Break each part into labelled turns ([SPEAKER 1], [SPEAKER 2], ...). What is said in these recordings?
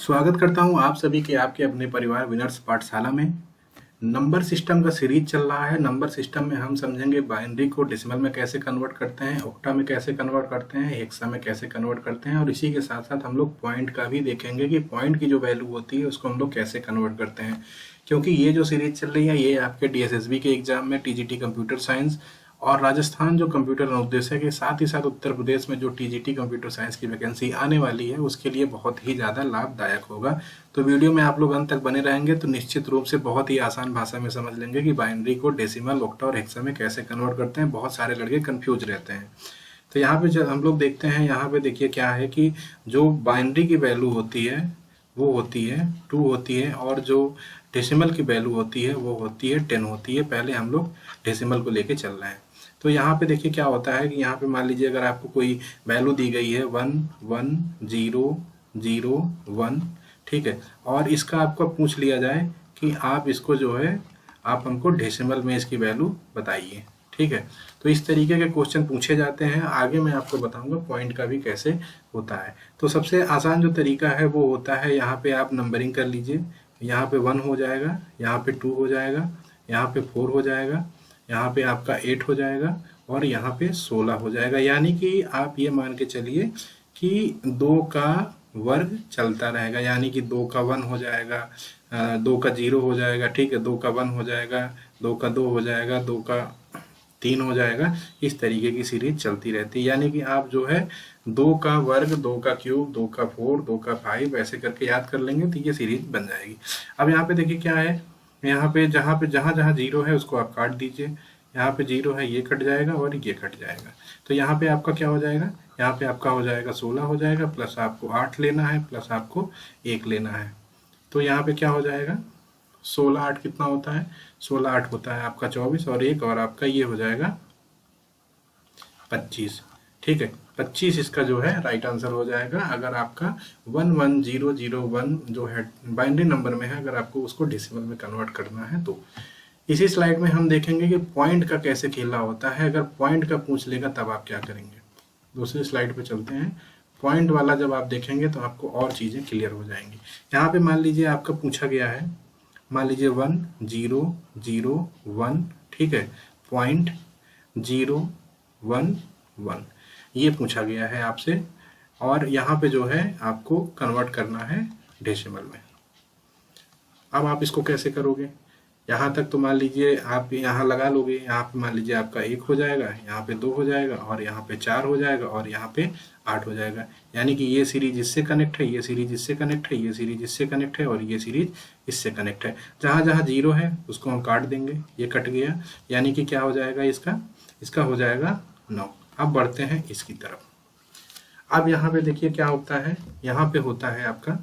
[SPEAKER 1] स्वागत करता हूं आप सभी के आपके अपने परिवार विनर्स पाठशाला में। नंबर सिस्टम का सीरीज चल रहा है। नंबर सिस्टम में हम समझेंगे बाइनरी को डेसिमल में कैसे कन्वर्ट करते हैं, ऑक्टा में कैसे कन्वर्ट करते हैं, हेक्सा में कैसे कन्वर्ट करते हैं, और इसी के साथ साथ हम लोग पॉइंट का भी देखेंगे कि पॉइंट की जो वैल्यू होती है उसको हम लोग कैसे कन्वर्ट करते हैं। क्योंकि ये जो सीरीज चल रही है ये आपके DSSB के एग्जाम में TGT कंप्यूटर साइंस और राजस्थान जो कंप्यूटर अनुदेशक के साथ ही साथ उत्तर प्रदेश में जो TGT कंप्यूटर साइंस की वैकेंसी आने वाली है उसके लिए बहुत ही ज़्यादा लाभदायक होगा। तो वीडियो में आप लोग अंत तक बने रहेंगे तो निश्चित रूप से बहुत ही आसान भाषा में समझ लेंगे कि बाइनरी को डेसिमल, ऑक्टा और हेक्सा में कैसे कन्वर्ट करते हैं। बहुत सारे लड़के कन्फ्यूज रहते हैं। तो यहाँ पे जब हम लोग देखते हैं, यहाँ पे देखिए क्या है कि जो बाइनरी की वैल्यू होती है वो होती है 2 होती है, और जो डेसिमल की वैल्यू होती है वो होती है 10 होती है। पहले हम लोग डेसिमल को लेके चल रहे हैं। तो यहाँ पे देखिए क्या होता है कि यहाँ पे मान लीजिए अगर आपको कोई वैल्यू दी गई है 1 1 0 0 1, ठीक है, और इसका आपको पूछ लिया जाए कि आप इसको जो है आप हमको डेसिमल में इसकी वैल्यू बताइए, ठीक है। तो इस तरीके के क्वेश्चन पूछे जाते हैं। आगे मैं आपको बताऊंगा पॉइंट का भी कैसे होता है। तो सबसे आसान जो तरीका है वो होता है, यहाँ पे आप नंबरिंग कर लीजिए। यहाँ पे 1 हो जाएगा, यहाँ पे 2 हो जाएगा, यहाँ पे 4 हो जाएगा, यहाँ पे आपका 8 हो जाएगा और यहाँ पे 16 हो जाएगा। यानी कि आप ये मान के चलिए कि 2 का वर्ग चलता रहेगा, यानी कि 2 का 1 हो जाएगा, 2 का 0 हो जाएगा, ठीक है, 2 का 1 हो जाएगा, 2 का 2 हो जाएगा, 2 का 3 हो जाएगा। इस तरीके की सीरीज चलती रहती है। यानी कि आप जो है 2 का वर्ग, 2 का क्यूब, 2 का 4, 2 का 5 ऐसे करके याद कर लेंगे तो ये सीरीज बन जाएगी। अब यहाँ पे देखिए क्या है, यहाँ पे जहाँ जहाँ 0 है उसको आप काट दीजिए। यहाँ पे 0 है, ये कट जाएगा और ये कट जाएगा। तो यहाँ पे आपका क्या हो जाएगा, यहाँ पे आपका हो जाएगा 16 हो जाएगा, प्लस आपको 8 लेना है, प्लस आपको 1 लेना है। तो यहाँ पे क्या हो जाएगा, 16 8 कितना होता है, 16 8 होता है आपका 24 और 1 और आपका ये हो जाएगा 25, ठीक है। 25 इसका जो है राइट आंसर हो जाएगा। अगर आपका 11001 जो है बाइनरी नंबर में है, अगर आपको उसको डेसिमल में कन्वर्ट करना है तो इसी स्लाइड में हम देखेंगे कि पॉइंट का कैसे खेला होता है। अगर पॉइंट का पूछ लेगा तब आप क्या करेंगे। दूसरी स्लाइड पे चलते हैं। पॉइंट वाला जब आप देखेंगे तो आपको और चीज़ें क्लियर हो जाएंगी। यहाँ पे मान लीजिए आपका पूछा गया है, मान लीजिए 1 0 0 1, ठीक है, पॉइंट 0 1 1 ये पूछा गया है आपसे, और यहाँ पे जो है आपको कन्वर्ट करना है डेसिमल में। अब आप इसको कैसे करोगे, यहाँ तक तो मान लीजिए आप यहाँ लगा लोगे। यहाँ पे मान लीजिए आपका 1 हो जाएगा, यहाँ पे 2 हो जाएगा और यहाँ पे 4 हो जाएगा और यहाँ पे 8 हो जाएगा। यानी कि ये सीरीज इससे कनेक्ट है, ये सीरीज इससे कनेक्ट है, ये सीरीज इससे कनेक्ट है और ये सीरीज इससे कनेक्ट है। जहाँ जहाँ 0 है उसको हम काट देंगे, ये कट गया। यानी कि क्या हो जाएगा, इसका हो जाएगा 9। अब बढ़ते हैं इसकी तरफ। अब यहाँ पे देखिए क्या होता है, यहाँ पे होता है आपका,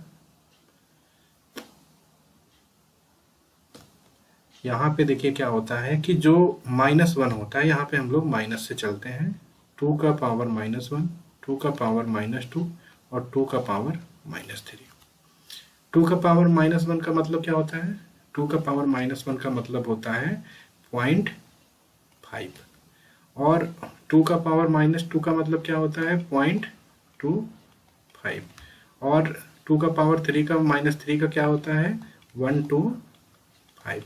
[SPEAKER 1] यहाँ पे देखिए क्या होता है कि जो -1 होता है, यहाँ पे हम लोग माइनस से चलते हैं। 2 का पावर -1, 2 का पावर -2 और 2 का पावर -3। 2 का पावर -1 का मतलब क्या होता है, 2 का पावर -1 का मतलब होता है 0.5, और 2 का पावर -2 का मतलब क्या होता है 0.25, और 2 का पावर 3 का -3 का क्या होता है 125।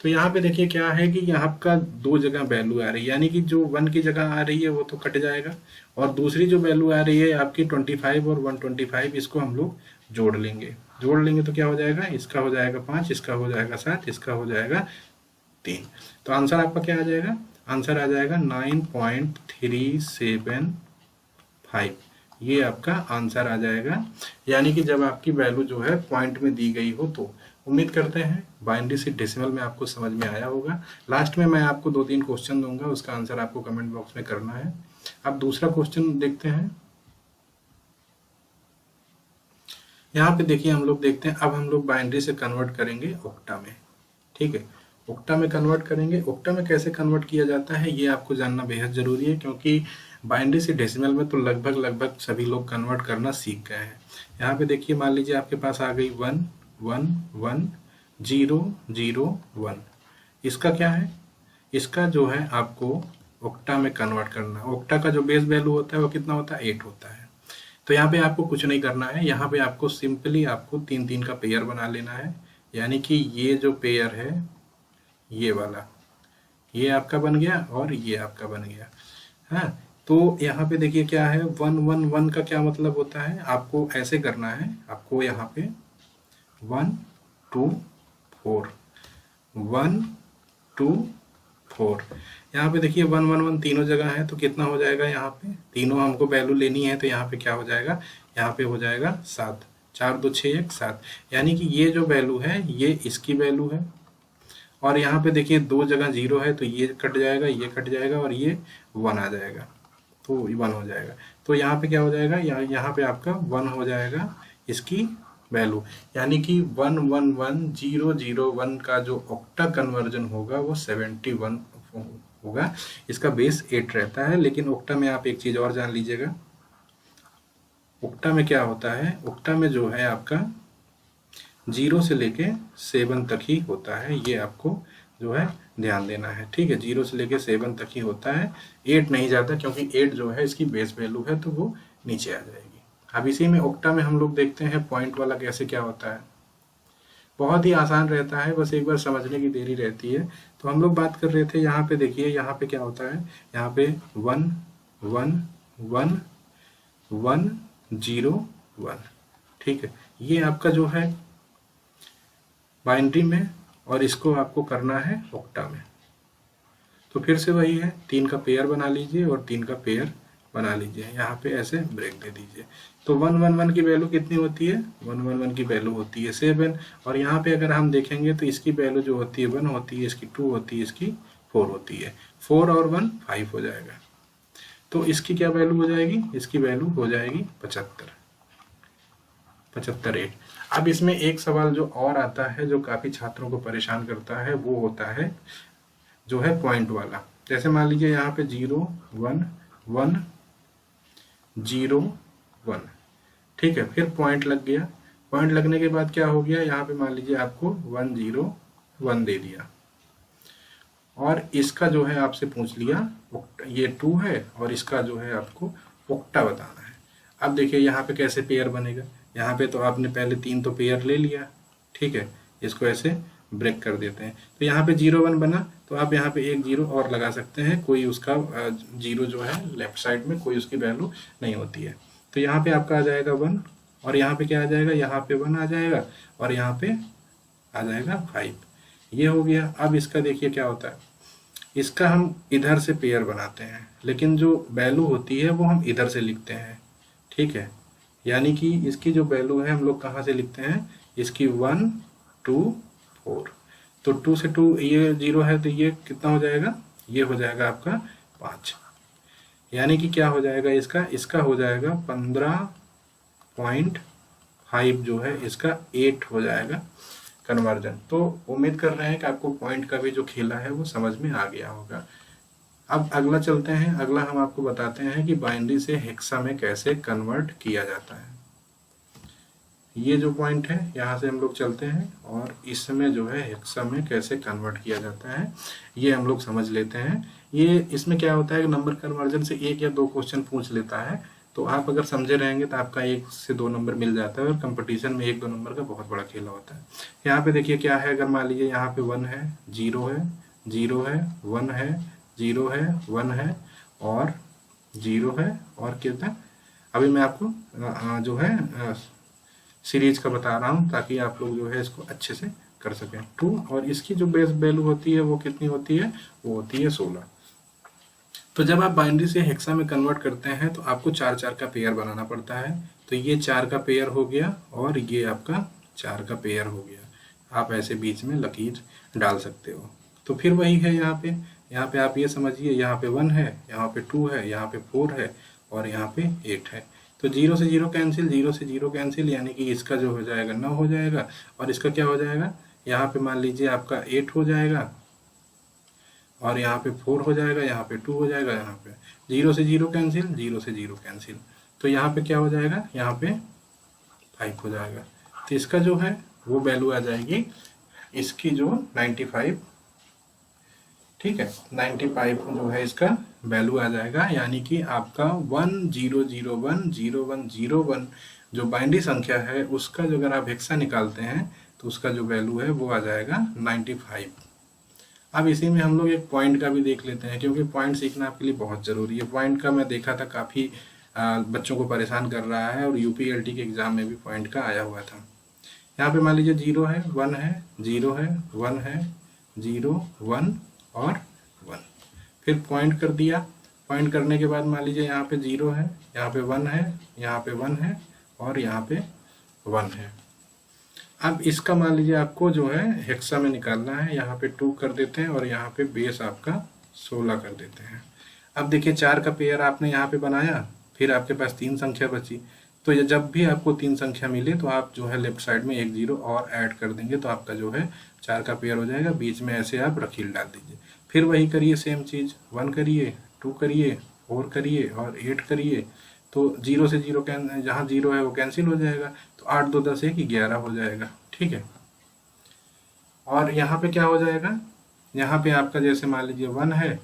[SPEAKER 1] तो यहाँ पे देखिए क्या है कि यहाँ का 2 जगह वैल्यू आ रही है, यानी कि जो 1 की जगह आ रही है वो तो कट जाएगा, और दूसरी जो वैल्यू आ रही है आपकी 25 और 125, इसको हम लोग जोड़ लेंगे तो क्या हो जाएगा, इसका हो जाएगा 5, इसका हो जाएगा 7, इसका हो जाएगा 3। तो आंसर आपका क्या आ जाएगा, आंसर आ जाएगा 9.375, ये आपका आंसर आ जाएगा। यानी कि जब आपकी वैल्यू जो है पॉइंट में दी गई हो तो उम्मीद करते हैं बाइनरी से डेसिमल में आपको समझ में आया होगा। लास्ट में मैं आपको 2-3 क्वेश्चन दूंगा, उसका आंसर आपको कमेंट बॉक्स में करना है। अब दूसरा क्वेश्चन देखते हैं। यहाँ पे देखिए हम लोग देखते हैं, अब हम लोग बाइनरी से कन्वर्ट करेंगे ऑक्टा में, ठीक है, ऑक्टा में कन्वर्ट करेंगे। ऑक्टा में कैसे कन्वर्ट किया जाता है ये आपको जानना बेहद जरूरी है, क्योंकि बाइनरी से डेसिमल में तो लगभग सभी लोग कन्वर्ट करना सीख गए हैं। यहाँ पे देखिए मान लीजिए आपके पास आ गई 1 1 1 0 0 1। इसका क्या है, इसका जो है आपको ऑक्टा में कन्वर्ट करना। ऑक्टा का जो बेस वैल्यू होता है वो कितना होता है, 8 होता है। तो यहाँ पे आपको कुछ नहीं करना है, यहाँ पे आपको सिंपली आपको 3-3 का पेयर बना लेना है। यानी कि ये जो पेयर है ये वाला, ये आपका बन गया और ये आपका बन गया। हाँ, तो यहाँ पे देखिए क्या है, 1 1 1 का क्या मतलब होता है, आपको ऐसे करना है, आपको यहाँ पे 1 2 4 1 2 4, यहाँ पे देखिए 1 1 1 तीनों जगह है, तो कितना हो जाएगा, यहाँ पे तीनों हमको वैल्यू लेनी है, तो यहाँ पे क्या हो जाएगा, यहाँ पे हो जाएगा 7, 4 2 6 1 7। यानी कि ये जो वैल्यू है ये इसकी वैल्यू है, और यहाँ पे देखिए दो जगह 0 है, तो ये कट जाएगा, ये कट जाएगा, और ये 1 आ जाएगा, तो 1 हो जाएगा। तो यहाँ पे क्या हो जाएगा, यहाँ पे आपका 1 हो जाएगा इसकी वैल्यू। यानी कि 1 1 1 0 0 1 का जो ऑक्टा कन्वर्जन होगा वो 71 होगा। इसका बेस 8 रहता है, लेकिन ऑक्टा में आप एक चीज और जान लीजिएगा, ऑक्टा में क्या होता है, ऑक्टा में जो है आपका 0 से लेके 7 तक ही होता है, ये आपको जो है ध्यान देना है, ठीक है। 0 से लेके 7 तक ही होता है, 8 नहीं जाता, क्योंकि 8 जो है इसकी बेस वैल्यू है, तो वो नीचे आ जाएगी। अब इसी में ऑक्टा में हम लोग देखते हैं पॉइंट वाला कैसे क्या होता है। बहुत ही आसान रहता है, बस एक बार समझने की देरी रहती है। तो हम लोग बात कर रहे थे, यहाँ पे देखिए, यहाँ पे क्या होता है, यहाँ पे 1 1 1 1 0 1, ठीक है। ये आपका जो है बाइनरी में, और इसको आपको करना है ऑक्टा में। तो फिर से वही है, 3 का पेयर बना लीजिए और 3 का पेयर बना लीजिए, यहाँ पे ऐसे ब्रेक दे दीजिए। तो 1 1 1 की वैल्यू कितनी होती है, 1 1 1 की वैल्यू होती है 7, और यहाँ पे अगर हम देखेंगे तो इसकी वैल्यू जो होती है 1 होती है, इसकी 2 होती है, इसकी 4 होती है। 4 और 1 5 हो जाएगा। तो इसकी क्या वैल्यू हो जाएगी, इसकी वैल्यू हो जाएगी 75 8। अब इसमें एक सवाल जो और आता है, जो काफी छात्रों को परेशान करता है, वो होता है जो है पॉइंट वाला। जैसे मान लीजिए यहाँ पे 0 1 1 0 1, ठीक है, फिर पॉइंट लग गया। पॉइंट लगने के बाद क्या हो गया, यहाँ पे मान लीजिए आपको 1 0 1 दे दिया, और इसका जो है आपसे पूछ लिया ये 2 है, और इसका जो है आपको ऑक्टा बताना है। अब देखिए यहाँ पे कैसे पेयर बनेगा, यहाँ पे तो आपने पहले 3 तो पेयर ले लिया, ठीक है, इसको ऐसे ब्रेक कर देते हैं। तो यहाँ पे 0 1 बना, तो आप यहाँ पे एक 0 और लगा सकते हैं, कोई उसका 0 जो है लेफ्ट साइड में कोई उसकी वैल्यू नहीं होती है। तो यहाँ पे आपका आ जाएगा 1, और यहाँ पे क्या आ जाएगा, यहाँ पे 1 आ जाएगा, और यहाँ पे आ जाएगा 5। ये हो गया। अब इसका देखिए क्या होता है, इसका हम इधर से पेयर बनाते हैं, लेकिन जो वैल्यू होती है वो हम इधर से लिखते हैं, ठीक है। यानी कि इसकी जो वैल्यू है हम लोग कहाँ से लिखते हैं, इसकी 1 2 4, तो 2 से 2 ये 0 है, तो ये कितना हो जाएगा, ये हो जाएगा आपका 5। यानी कि क्या हो जाएगा, इसका हो जाएगा 15.5, जो है इसका 8 हो जाएगा कन्वर्जन। तो उम्मीद कर रहे हैं कि आपको पॉइंट का भी जो खेला है वो समझ में आ गया होगा। अब अगला चलते हैं, अगला हम आपको बताते हैं कि बाइनरी से हेक्सा में कैसे कन्वर्ट किया जाता है। ये जो पॉइंट है यहाँ से हम लोग चलते हैं, और इसमें जो है हेक्सा में कैसे कन्वर्ट किया जाता है ये हम लोग समझ लेते हैं। ये इसमें क्या होता है कि नंबर कन्वर्जन से 1 या 2 क्वेश्चन पूछ लेता है, तो आप अगर समझे रहेंगे तो आपका 1 से 2 नंबर मिल जाता है, और कंपटीशन में 1 2 नंबर का बहुत बड़ा खेला होता है। यहाँ पे देखिए क्या है, अगर मान लीजिए यहाँ पे 1 है 0 है 0 है 1 है 0 है 1 है और 0 है, और कितना, अभी मैं आपको जो है सीरीज का बता रहा हूँ, ताकि आप लोग जो है इसको अच्छे से कर सकें। 2, और इसकी जो बेस वैल्यू होती है वो कितनी होती है, वो होती है 16। तो जब आप बाइनरी से हेक्सा में कन्वर्ट करते हैं तो आपको 4 का पेयर बनाना पड़ता है। तो ये 4 का पेयर हो गया, और ये आपका 4 का पेयर हो गया। आप ऐसे बीच में लकीर डाल सकते हो। तो फिर वही है, यहाँ पे आप ये समझिए, यहाँ पे 1 है, यहाँ पे 2 है, यहाँ पे 4 है, और यहाँ पे 8 है। तो 0 से 0 कैंसिल, 0 से 0 कैंसिल, यानी कि इसका जो हो जाएगा 9 हो जाएगा, और इसका क्या हो जाएगा, यहाँ पे मान लीजिए आपका 8 हो जाएगा, और यहाँ पे 4 हो जाएगा, यहाँ पे 2 हो जाएगा, यहाँ पे 0 से 0 कैंसिल, 0 से 0 कैंसिल, तो यहाँ पे क्या हो जाएगा, यहाँ पे 5 हो जाएगा। तो इसका जो है वो वैल्यू आ जाएगी, इसकी जो 95 ठीक है, 95 जो है इसका वैल्यू आ जाएगा, यानी कि आपका 1001010101 जो बाइनरी संख्या है उसका जो अगर आप हेक्सा निकालते हैं तो उसका जो वैल्यू है वो आ जाएगा 95। अब इसी में हम लोग एक पॉइंट का भी देख लेते हैं, क्योंकि पॉइंट सीखना आपके लिए बहुत ज़रूरी है। पॉइंट का मैं देखा था काफ़ी बच्चों को परेशान कर रहा है, और यूपीएलटी के एग्ज़ाम में भी पॉइंट का आया हुआ था। यहाँ पे मान लीजिए 0 है, 1 है, 0 है, 1 है, 0 1 और 1, फिर पॉइंट कर दिया। पॉइंट करने के बाद मान लीजिए यहाँ पे 0 है, यहाँ पे 1 है, यहाँ पे 1 है और यहाँ पे 1 है। अब इसका मान लीजिए आपको जो है हेक्सा में निकालना है, यहाँ पे 2 कर देते हैं और यहाँ पे बेस आपका 16 कर देते हैं। अब देखिए 4 का पेयर आपने यहाँ पे बनाया, फिर आपके पास 3 संख्या बची, तो ये जब भी आपको 3 संख्या मिले तो आप जो है लेफ्ट साइड में एक 0 और ऐड कर देंगे, तो आपका जो है 4 का पेयर हो जाएगा। बीच में ऐसे आप रखील डाल दीजिए, फिर वही करिए सेम चीज़, 1 करिए, 2 करिए, 4 करिए और 8 करिए। तो 0 से 0 जहाँ 0 है वो कैंसिल हो जाएगा, तो 8 2 10 1 11 हो जाएगा। ठीक है, और यहाँ पे क्या हो जाएगा, यहाँ पे आपका जैसे मान लीजिए 1 है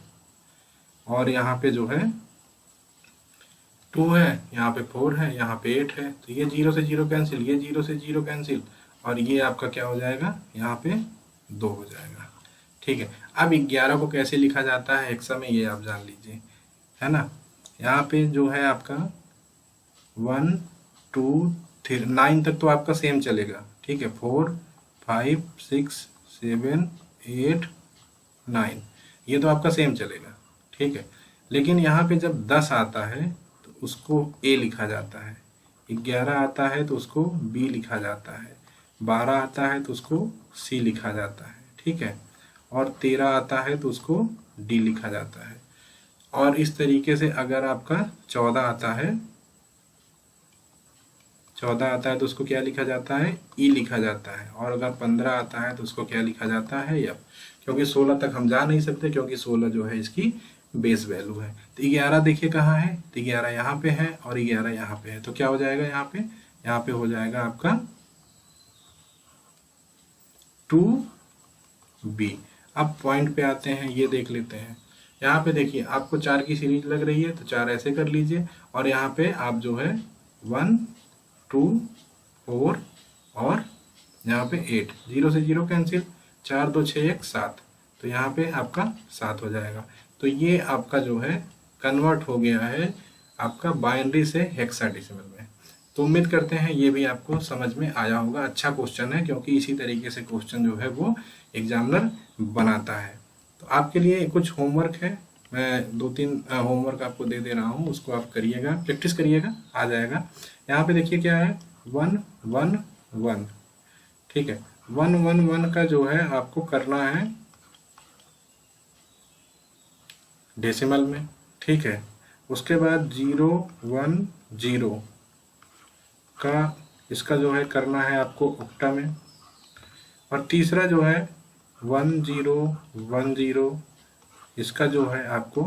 [SPEAKER 1] और यहाँ पे जो है 2 है, यहाँ पे 4 है, यहाँ पे 8 है, तो ये 0 से 0 कैंसिल, ये 0 से 0 कैंसिल, और ये आपका क्या हो जाएगा, यहाँ पे 2 हो जाएगा। ठीक है, अब 11 को कैसे लिखा जाता है हेक्सा में, ये आप जान लीजिए, है ना। यहाँ पे जो है आपका 1 2 3 9 तक तो आपका सेम चलेगा। ठीक है, 4 5 6 7 8 9 ये तो आपका सेम चलेगा। ठीक है, लेकिन यहाँ पे जब 10 आता है तो उसको ए लिखा जाता है, 11 आता है तो उसको बी लिखा जाता है, 12 आता है तो उसको सी लिखा जाता है। ठीक है, और 13 आता है तो उसको डी लिखा जाता है, और इस तरीके से अगर आपका 14 आता है, 14 आता है तो उसको क्या लिखा जाता है, ई लिखा जाता है, और अगर 15 आता है तो उसको क्या लिखा जाता है, एफ। क्योंकि 16 तक हम जा नहीं सकते, क्योंकि 16 जो है इसकी बेस वैल्यू है। तो 11 देखिए कहाँ है, तो 11 यहाँ पे है और 11 यहाँ पे है, तो क्या हो जाएगा यहाँ पे हो जाएगा आपका 2B। अब पॉइंट पे आते हैं, ये देख लेते हैं। यहाँ पे देखिए आपको 4 की सीरीज लग रही है तो 4 ऐसे कर लीजिए, और यहाँ पे आप जो है 1 2 4 और यहाँ पे 8, 0 से 0 कैंसिल, 4 2 6 1 7, तो यहाँ पे आपका 7 हो जाएगा। तो ये आपका जो है कन्वर्ट हो गया है आपका बाइनरी से हेक्साडेसिमल में। तो उम्मीद करते हैं ये भी आपको समझ में आया होगा। अच्छा क्वेश्चन है, क्योंकि इसी तरीके से क्वेश्चन जो है वो एग्जामिनर बनाता है। तो आपके लिए कुछ होमवर्क है, मैं 2-3 होमवर्क आपको दे रहा हूँ, उसको आप करिएगा, प्रैक्टिस करिएगा, आ जाएगा। यहाँ पे देखिए क्या है, 1 1 1। ठीक है, 1 1 1 का जो है आपको करना है डेसिमल में। ठीक है, उसके बाद 0 1 0 का इसका जो है करना है आपको ऑक्टा में, और तीसरा जो है 1 0 1 0 इसका जो है आपको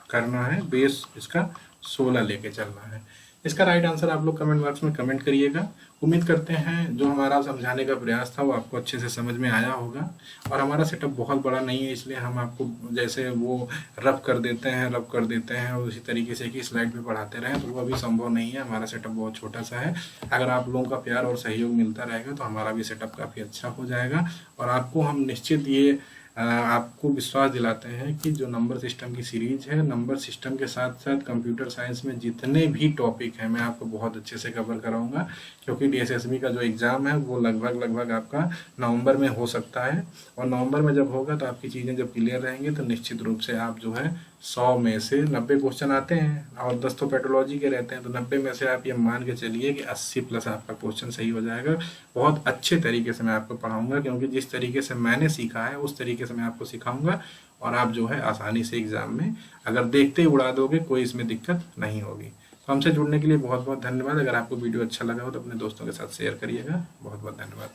[SPEAKER 1] करना है बेस इसका 16 लेके चलना है। इसका राइट आंसर आप लोग कमेंट बॉक्स में कमेंट करिएगा। उम्मीद करते हैं जो हमारा समझाने का प्रयास था वो आपको अच्छे से समझ में आया होगा। और हमारा सेटअप बहुत बड़ा नहीं है, इसलिए हम आपको जैसे वो रब कर देते हैं और उसी तरीके से कि स्लाइड पे पढ़ाते रहें, तो वो अभी संभव नहीं है। हमारा सेटअप बहुत छोटा सा है। अगर आप लोगों का प्यार और सहयोग मिलता रहेगा तो हमारा भी सेटअप काफ़ी अच्छा हो जाएगा, और आपको हम निश्चित ये आपको विश्वास दिलाते हैं कि जो नंबर सिस्टम की सीरीज है, नंबर सिस्टम के साथ साथ कंप्यूटर साइंस में जितने भी टॉपिक हैं मैं आपको बहुत अच्छे से कवर कराऊंगा, क्योंकि DSSB का जो एग्ज़ाम है वो लगभग आपका नवंबर में हो सकता है, और नवंबर में जब होगा तो आपकी चीज़ें जब क्लियर रहेंगी तो निश्चित रूप से आप जो है 100 में से 90 क्वेश्चन आते हैं और 10 तो पैथोलॉजी के रहते हैं, तो 90 में से आप ये मान के चलिए कि 80 प्लस आपका क्वेश्चन सही हो जाएगा। बहुत अच्छे तरीके से मैं आपको पढ़ाऊंगा, क्योंकि जिस तरीके से मैंने सीखा है उस तरीके से मैं आपको सिखाऊंगा, और आप जो है आसानी से एग्जाम में अगर देखते ही उड़ा दोगे, कोई इसमें दिक्कत नहीं होगी। तो हमसे जुड़ने के लिए बहुत बहुत धन्यवाद। अगर आपको वीडियो अच्छा लगा हो तो अपने दोस्तों के साथ शेयर करिएगा। बहुत बहुत धन्यवाद।